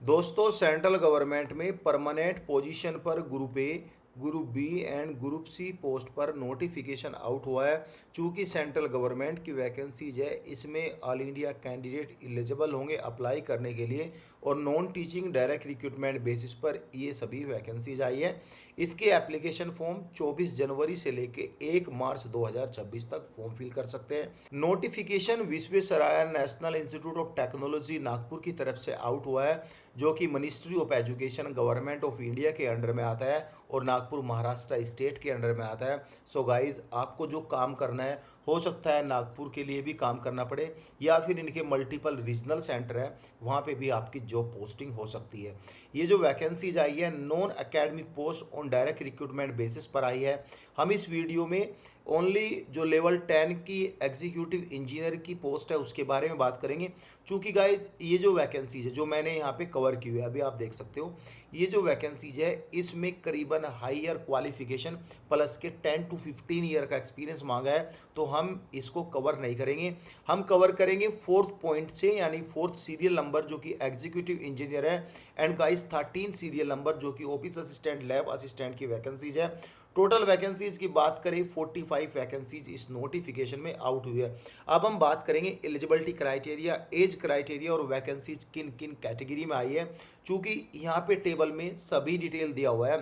दोस्तों, central government में permanent position पर group A, group B and group C post पर नोटिफिकेशन आउट हुआ है। चूंकि सेंट्रल गवर्नमेंट की वैकेंसीज है, इसमें ऑल इंडिया कैंडिडेट एलिजिबल होंगे अप्लाई करने के लिए और non teaching direct recruitment basis पर ये सभी वैकेंसीज आई है। इसके एप्लीकेशन फॉर्म 24 जनवरी से लेके 1 मार्च 2026 तक फॉर्म फिल कर सकते हैं। Notification Visvesvaraya national institute of technology Nagpur की तरफ से आउट हुआ है, जो कि ministry of education government of India के अंडर में आता है और नागपुर महाराष्ट्र स्टेट के अंडर में आता है। सो गाइज, आपको जो काम करना है, हो सकता है नागपुर के लिए भी काम करना पड़े या फिर इनके मल्टीपल रीजनल सेंटर है, वहाँ पे भी आपकी जॉब पोस्टिंग हो सकती है। ये जो वैकेंसीज आई है non academic post on direct recruitment basis पर आई है। हम इस वीडियो में ओनली जो लेवल 10 की एग्जीक्यूटिव इंजीनियर की पोस्ट है उसके बारे में बात करेंगे। चूँकि गाइज ये जो वैकेंसीज है जो मैंने यहाँ पे कवर की हुई है, अभी आप देख सकते हो, ये जो वैकेंसीज है इसमें करीबन हायर क्वालिफिकेशन प्लस के 10 to 15 ईयर का एक्सपीरियंस मांगा है, तो हम इसको कवर नहीं करेंगे। हम कवर करेंगे फोर्थ पॉइंट से, यानी फोर्थ सीरियल नंबर जो कि एग्जीक्यूटिव इंजीनियर है, एंड गाइस 13 सीरियल नंबर जो कि ऑफिस असिस्टेंट लैब असिस्टेंट की वैकेंसीज है। टोटल वैकेंसीज की बात करें 45 वैकेंसीज इस नोटिफिकेशन में आउट हुई है। अब हम बात करेंगे एलिजिबिलिटी क्राइटेरिया, एज क्राइटेरिया और वैकेंसीज किन किन कैटेगरी में आई है, चूँकि यहाँ पे टेबल में सभी डिटेल दिया हुआ है।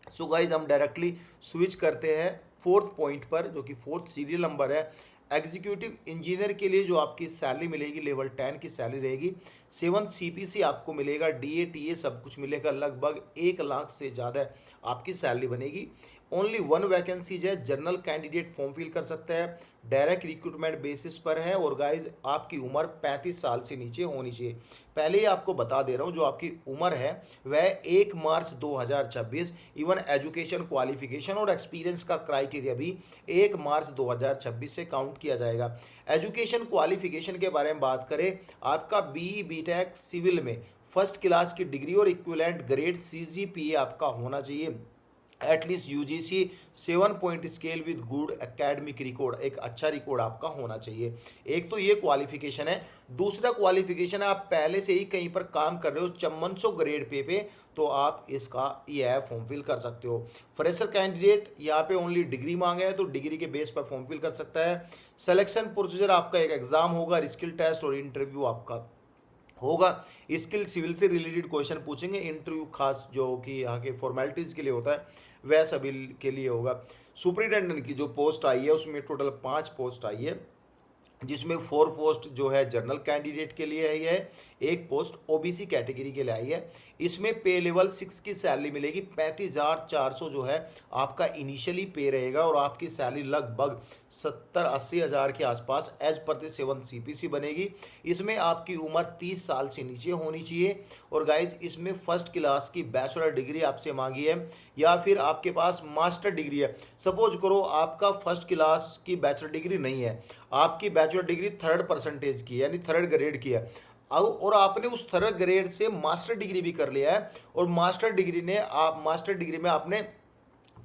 सो गाइज, हम डायरेक्टली स्विच करते हैं फोर्थ पॉइंट पर, जो कि फोर्थ सीरियल नंबर है। एग्जीक्यूटिव इंजीनियर के लिए जो आपकी सैलरी मिलेगी, लेवल 10 की सैलरी रहेगी। 7 CPC आपको मिलेगा, DA TA सब कुछ मिलेगा, लगभग 1 लाख से ज़्यादा आपकी सैलरी बनेगी। ओनली 1 वैकेंसीज है, जनरल कैंडिडेट फॉर्म फिल कर सकता है, डायरेक्ट रिक्रूटमेंट बेसिस पर है, और गाइज आपकी उम्र 35 साल से नीचे होनी चाहिए। पहले ही आपको बता दे रहा हूँ, जो आपकी उम्र है वह 1 मार्च 2026, इवन एजुकेशन क्वालिफिकेशन और एक्सपीरियंस का क्राइटेरिया भी 1 मार्च 2026 से काउंट किया जाएगा। एजुकेशन क्वालिफिकेशन के बारे में बात करें, आपका BE BTech सिविल में फर्स्ट क्लास की डिग्री और इक्विवेलेंट ग्रेड CGPA आपका होना चाहिए। At least UGC 7 point scale with good academic record, एक अच्छा रिकॉर्ड आपका होना चाहिए। एक तो ये क्वालिफिकेशन है। दूसरा क्वालिफिकेशन है, आप पहले से ही कहीं पर काम कर रहे हो चम्मनसो ग्रेड पे तो आप इसका ये फॉर्म फिल कर सकते हो। फ्रेशर कैंडिडेट यहाँ पे ओनली डिग्री मांगा है, तो डिग्री के बेस पर फॉर्म फिल कर सकता है। सिलेक्शन प्रोसीजर, आपका एक एग्जाम होगा, स्किल टेस्ट और इंटरव्यू आपका होगा। स्किल सिविल से रिलेटेड क्वेश्चन पूछेंगे, इंटरव्यू खास जो कि यहाँ के फॉर्मेलिटीज़ के लिए होता है वह सभी के लिए होगा। सुपरिटेंडेंट की जो पोस्ट आई है उसमें टोटल 5 पोस्ट आई है, जिसमें 4 पोस्ट जो है जनरल कैंडिडेट के लिए आई है, एक पोस्ट OBC कैटेगरी के लिए आई है। इसमें पे लेवल 6 की सैलरी मिलेगी, 35,400 जो है आपका इनिशियली पे रहेगा, और आपकी सैलरी लगभग 70-80 हज़ार के आसपास एज पर द 7 CPC बनेगी। इसमें आपकी उम्र 30 साल से नीचे होनी चाहिए, और गाइज इसमें फर्स्ट क्लास की बैचलर डिग्री आपसे मांगी है, या फिर आपके पास मास्टर डिग्री है। सपोज करो आपका फर्स्ट क्लास की बैचलर डिग्री नहीं है, आपकी बैचलर डिग्री 3rd% की है, यानी 3rd ग्रेड की है, और आपने उस 3rd ग्रेड से मास्टर डिग्री भी कर लिया है, और मास्टर डिग्री में आपने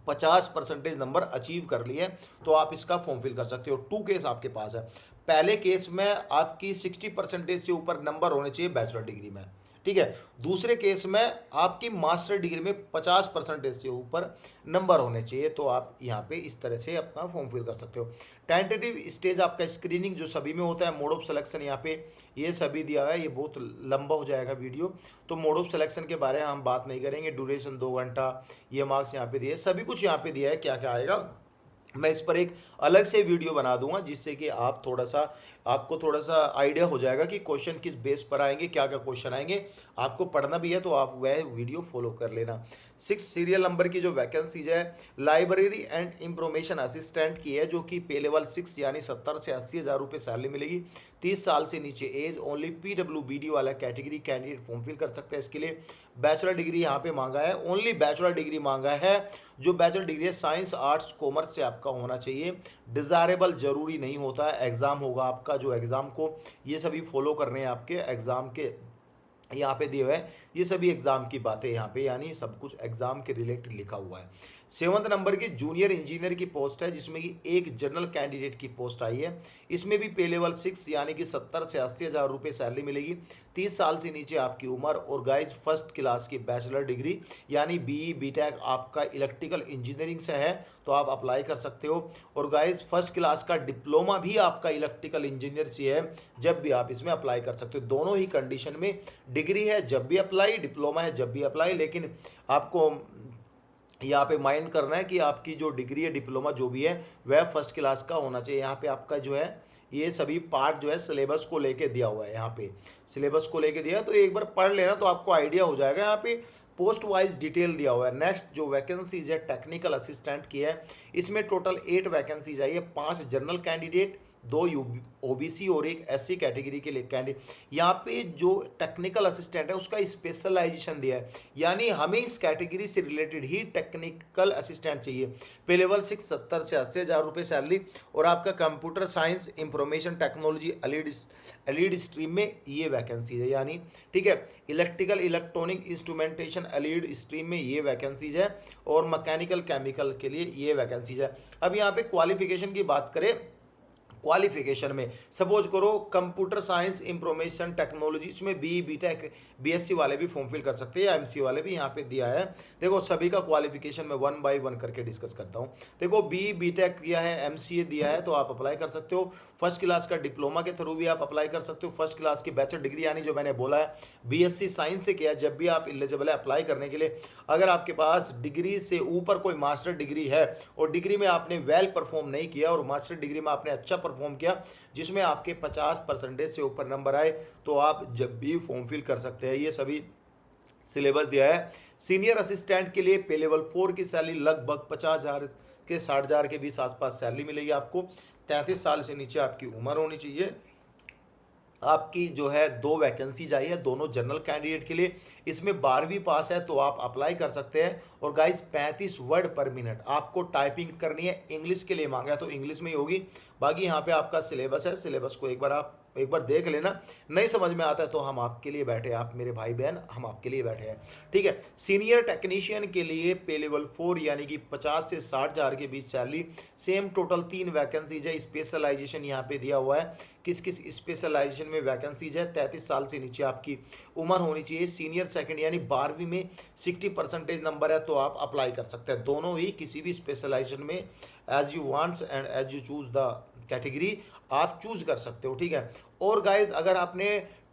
50% नंबर अचीव कर लिए, तो आप इसका फॉर्म फिल कर सकते हो। 2 केस आपके पास है। पहले केस में आपकी 60% से ऊपर नंबर होने चाहिए बैचलर डिग्री में, ठीक है। दूसरे केस में आपकी मास्टर डिग्री में 50% से ऊपर नंबर होने चाहिए, तो आप यहाँ पे इस तरह से अपना फॉर्म फिल कर सकते हो। टेंटेटिव स्टेज आपका स्क्रीनिंग जो सभी में होता है, मोड ऑफ सिलेक्शन यहाँ पे ये सभी दिया हुआ है, ये बहुत लंबा हो जाएगा वीडियो, तो मोड ऑफ सिलेक्शन के बारे में हम बात नहीं करेंगे। ड्यूरेशन 2 घंटा, ये मार्क्स यहाँ पे दिए, सभी कुछ यहाँ पे दिया है, क्या क्या आएगा मैं इस पर एक अलग से वीडियो बना दूंगा, जिससे कि आपको थोड़ा सा आइडिया हो जाएगा कि क्वेश्चन किस बेस पर आएंगे, क्या क्या क्वेश्चन आएंगे। आपको पढ़ना भी है तो आप वह वीडियो फॉलो कर लेना। 6 सीरियल नंबर की जो वैकेंसीज है लाइब्रेरी एंड इंफॉर्मेशन असिस्टेंट की है, जो कि पे लेवल 6 यानी 70 से 80 हज़ार रुपये सैलरी मिलेगी। 30 साल से नीचे एज, ओनली PWBD वाला कैटेगरी कैंडिडेट फॉर्म फिल कर सकते हैं। इसके लिए बैचलर डिग्री यहाँ पे मांगा है, ओनली बैचलर डिग्री मांगा है। जो बैचलर डिग्री है साइंस आर्ट्स कॉमर्स से आपका होना चाहिए, डिज़ायरेबल जरूरी नहीं होता है। एग्ज़ाम होगा आपका, जो एग्ज़ाम को ये सभी फॉलो करने हैं आपके एग्ज़ाम के यहाँ पे दिए हुए हैं। ये सभी एग्जाम की बातें यहाँ पे, यानी सब कुछ एग्जाम के रिलेटेड लिखा हुआ है। 7th नंबर की जूनियर इंजीनियर की पोस्ट है, जिसमें कि एक जनरल कैंडिडेट की पोस्ट आई है। इसमें भी पे लेवल 6 यानी कि 70 से 80 हज़ार रुपये सैलरी मिलेगी। 30 साल से नीचे आपकी उम्र, और गाइज फर्स्ट क्लास की बैचलर डिग्री यानी बीई बीटेक आपका इलेक्ट्रिकल इंजीनियरिंग से है तो आप अप्लाई कर सकते हो। और गाइज फर्स्ट क्लास का डिप्लोमा भी आपका इलेक्ट्रिकल इंजीनियर से है, जब भी आप इसमें अप्लाई कर सकते हो। दोनों ही कंडीशन में, डिग्री है जब भी अप्लाई, डिप्लोमा है जब भी अप्लाई, लेकिन आपको यहाँ पे माइंड करना है कि आपकी जो डिग्री है, डिप्लोमा जो भी है, वह फर्स्ट क्लास का होना चाहिए। यहाँ पे आपका जो है ये सभी पार्ट जो है सिलेबस को लेके दिया हुआ है, यहाँ पे सिलेबस को लेके दिया है, तो एक बार पढ़ लेना तो आपको आइडिया हो जाएगा। यहाँ पे पोस्ट वाइज डिटेल दिया हुआ है। नेक्स्ट जो वैकेंसीज है टेक्निकल असिस्टेंट की है, इसमें टोटल 8 वैकेंसीज आई है। 5 जनरल कैंडिडेट, 2 ओबीसी और एक एससी कैटेगरी के लिए कैंडिडेट। यहाँ पे जो टेक्निकल असिस्टेंट है उसका स्पेशलाइजेशन दिया है, यानी हमें इस कैटेगरी से रिलेटेड ही टेक्निकल असिस्टेंट चाहिए। पे लेवल 6 70 से 80 हज़ार रुपये सैलरी, और आपका computer science information technology allied stream में ये वैकेंसीज है, यानी ठीक है, electrical electronic instrumentation allied stream में ये वैकेंसीज है, और मैकेनिकल केमिकल के लिए ये वैकेंसीज है। अब यहाँ पे क्वालिफिकेशन की बात करें, क्वालिफिकेशन में सपोज करो कंप्यूटर साइंस इंफॉर्मेशन टेक्नोलॉजी, इसमें बी बीटेक बीएससी वाले भी फॉर्म फिल कर सकते हैं, या एमसी वाले भी, यहाँ पे दिया है। देखो सभी का क्वालिफिकेशन में 1 बाय 1 करके डिस्कस करता हूँ। देखो बी बीटेक दिया है, एमसीए दिया है तो आप अप्लाई कर सकते हो। फर्स्ट क्लास का डिप्लोमा के थ्रू भी आप अप्लाई कर सकते हो। फर्स्ट क्लास की बैचलर डिग्री यानी जो मैंने बोला है बीएससी साइंस से किया है, जब भी आप एलिजिबल है अप्लाई करने के लिए। अगर आपके पास डिग्री से ऊपर कोई मास्टर डिग्री है और डिग्री में आपने वेल परफॉर्म नहीं किया और मास्टर डिग्री में आपने अच्छा परफॉर्म किया, जिसमें आपके 50% से ऊपर नंबर आए, तो आप जब भी फॉर्म फिल कर सकते हैं। ये सभी सिलेबस दिया है। सीनियर असिस्टेंट के लिए पे लेवल 4 की सैलरी लगभग 50 हज़ार के 60 हज़ार के बीच आसपास सैलरी मिलेगी आपको। 33 साल से नीचे आपकी उम्र होनी चाहिए। आपकी जो है 2 वैकेंसी आई है, दोनों जनरल कैंडिडेट के लिए। इसमें 12वीं पास है तो आप अप्लाई कर सकते हैं। और गाइज 35 वर्ड पर मिनट आपको टाइपिंग करनी है। इंग्लिश के लिए मांगा है तो इंग्लिश में ही होगी। बाकी यहाँ पे आपका सिलेबस है, सिलेबस को एक बार देख लेना। नहीं समझ में आता है तो हम आपके लिए बैठे हैं, आप मेरे भाई बहन, हम आपके लिए बैठे हैं, ठीक है। सीनियर टेक्नीशियन के लिए पे लेवल 4 यानी कि 50 से 60 हज़ार के बीच सैलरी। सेम टोटल 3 वैकेंसीज है। स्पेशलाइजेशन यहाँ पे दिया हुआ है, किस किस स्पेशलाइजेशन में वैकेंसीज है। 33 साल से नीचे आपकी उम्र होनी चाहिए। सीनियर सेकंड यानी 12वीं में 60% नंबर है तो आप अप्लाई कर सकते हैं। दोनों ही किसी भी स्पेशलाइजेशन में as you wants and as you choose the category आप चूज कर सकते हो, ठीक है। और गाइज अगर आपने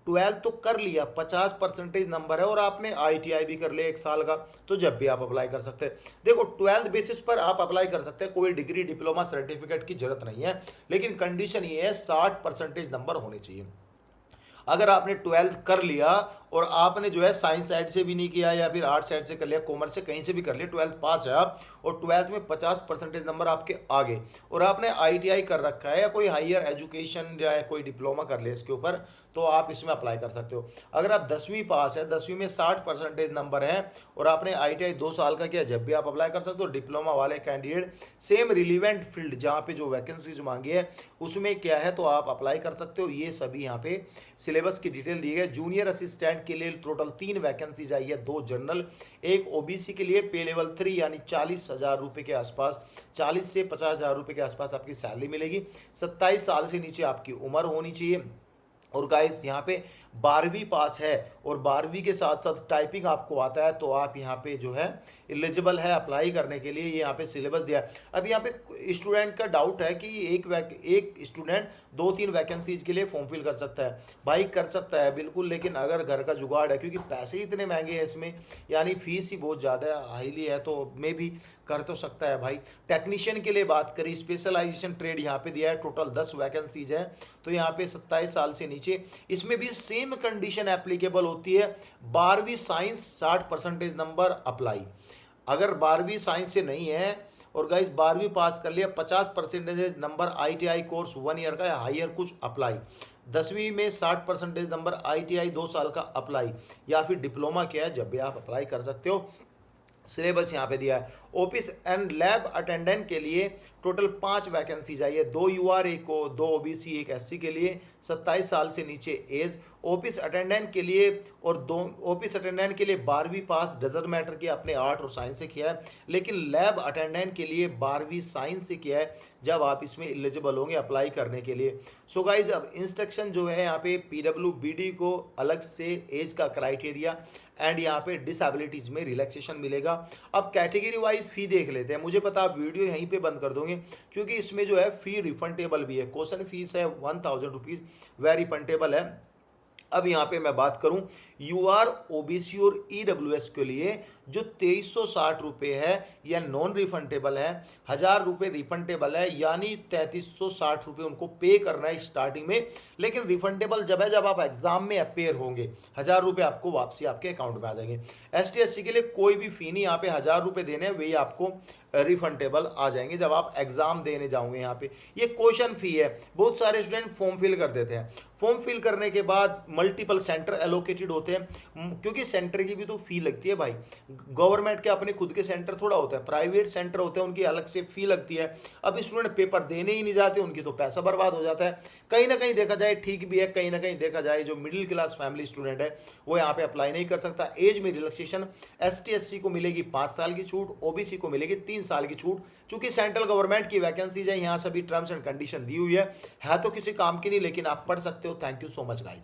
12th तो कर लिया, 50% नंबर है, और आपने आईटीआई भी कर लिया 1 साल का, तो जब भी आप अप्लाई कर सकते हैं। देखो 12th बेसिस पर आप अप्लाई कर सकते हैं, कोई डिग्री डिप्लोमा सर्टिफिकेट की जरूरत नहीं है, लेकिन कंडीशन ये है 60% नंबर होने चाहिए। अगर आपने 12th कर लिया और आपने जो है साइंस साइड से भी नहीं किया या फिर आर्ट साइड से कर लिया, कॉमर्स से कहीं से भी कर लिया, 12th पास है आप, और 12th में 50% नंबर आपके आगे, और आपने आईटीआई कर रखा है या कोई हायर एजुकेशन या कोई डिप्लोमा कर लिया इसके ऊपर, तो आप इसमें अप्लाई कर सकते हो। अगर आप 10वीं पास है, 10वीं में 60% नंबर है और आपने आईटीआई 2 साल का किया, जब भी आप अप्लाई कर सकते हो। डिप्लोमा वाले कैंडिडेट सेम रिलीवेंट फील्ड जहाँ पे जो वैकेंसीज मांगी है उसमें क्या है तो आप अप्लाई कर सकते हो। ये सभी यहाँ पे सिलेबस की डिटेल दी गई। जूनियर असिस्टेंट के लिए टोटल 3 वैकेंसीज आई है, 2 जनरल, एक ओबीसी के लिए। पे लेवल 3 यानी 40 हज़ार रुपये के आसपास, 40 से 50 हज़ार रुपये के आसपास आपकी सैलरी मिलेगी। 27 साल से नीचे आपकी उम्र होनी चाहिए। और गाइस यहाँ पे 12वीं पास है और 12वीं के साथ साथ टाइपिंग आपको आता है, तो आप यहाँ पे जो है एलिजिबल है अप्लाई करने के लिए। ये यहाँ पे सिलेबस दिया है। अब यहाँ पे स्टूडेंट का डाउट है कि एक स्टूडेंट 2-3 वैकेंसीज के लिए फॉर्म फिल कर सकता है। भाई कर सकता है बिल्कुल, लेकिन अगर घर का जुगाड़ है, क्योंकि पैसे ही इतने महंगे हैं इसमें, यानी फीस ही बहुत ज़्यादा हाईली है, तो मे भी कर तो सकता है भाई। टेक्नीशियन के लिए बात करें, स्पेशलाइजेशन ट्रेड यहाँ पे दिया है, टोटल 10 वैकेंसीज है, तो यहाँ पे 27 साल से नीचे। इसमें भी सेम कंडीशन एप्लीकेबल होती है। 12वीं साइंस 60% नंबर अप्लाई। अगर 12वीं साइंस से नहीं है और गाइस 12वीं पास कर लिया, 50% नंबर आईटीआई कोर्स 1 ईयर का या हायर कुछ अप्लाई। 10वीं में 60% नंबर आईटीआई 2 साल का अप्लाई, या फिर डिप्लोमा किया है, जब भी आप अप्लाई कर सकते हो। सिलेबस यहाँ पे दिया है। ऑफिस एंड लैब अटेंडेंट के लिए टोटल 5 वैकेंसीज आई है, 2 यूआर, 2 ओबीसी, 1 एससी के लिए। 27 साल से नीचे एज, ऑफिस अटेंडेंट के लिए और दो ऑफिस अटेंडेंट के लिए 12वीं पास डजंट मैटर कि आपने आर्ट और साइंस से किया है, लेकिन लैब अटेंडेंट के लिए 12वीं साइंस से किया है जब आप इसमें एलिजिबल होंगे अप्लाई करने के लिए। सो गाइज अब इंस्ट्रक्शन जो है यहाँ पे पीडब्ल्यूबीडी को अलग से एज का क्राइटेरिया एंड यहाँ पे डिसेबिलिटीज में रिलैक्सेशन मिलेगा। अब कैटेगरी वाइज फी देख लेते हैं। मुझे पता आप वीडियो यहीं पे बंद कर दोगे क्योंकि इसमें जो है फी रिफंडेबल भी है। क्वेश्चन फीस है 1000 रुपीज़, वह रिफंडेबल है। अब यहाँ पे मैं बात करूं यूआर ओबीसी और ईडब्ल्यूएस के लिए जो 2360 रुपये है यह नॉन रिफंडेबल है, 1000 रुपये रिफंडेबल है, यानी 3360 रुपये उनको पे करना है स्टार्टिंग में। लेकिन रिफंडेबल जब है जब आप एग्जाम में अपेयर होंगे, 1000 रुपये आपको वापसी आपके अकाउंट में आ जाएंगे। एस टी के लिए कोई भी फी नहीं, यहाँ पे 1000 रुपये देने हैं, वही आपको रिफंडेबल आ जाएंगे जब आप एग्जाम देने जाओगे। यहाँ पे ये क्वेश्चन फी है। बहुत सारे स्टूडेंट फॉर्म फिल कर देते हैं, फॉर्म फिल करने के बाद मल्टीपल सेंटर एलोकेटेड होते हैं, क्योंकि सेंटर की भी तो फी लगती है भाई। गवर्नमेंट के अपने खुद के सेंटर थोड़ा होता है, प्राइवेट सेंटर होते हैं, उनकी अलग से फी लगती है। अब स्टूडेंट पेपर देने ही नहीं जाते, उनकी तो पैसा बर्बाद हो जाता है। कहीं ना कहीं देखा जाए ठीक भी है, कहीं ना कहीं देखा जाए जो मिडिल क्लास फैमिली स्टूडेंट है वो यहाँ पे अप्लाई नहीं कर सकता। एज में रिलैक्सेशन ST SC को मिलेगी 5 साल की छूट, OBC को मिलेगी 3 साल की छूट। चूंकि सेंट्रल गवर्नमेंट की वैकेंसीज है, यहाँ सभी टर्म्स एंड कंडीशन दी हुई है तो किसी काम की नहीं, लेकिन आप पढ़ सकते हो। Thank you so much guys.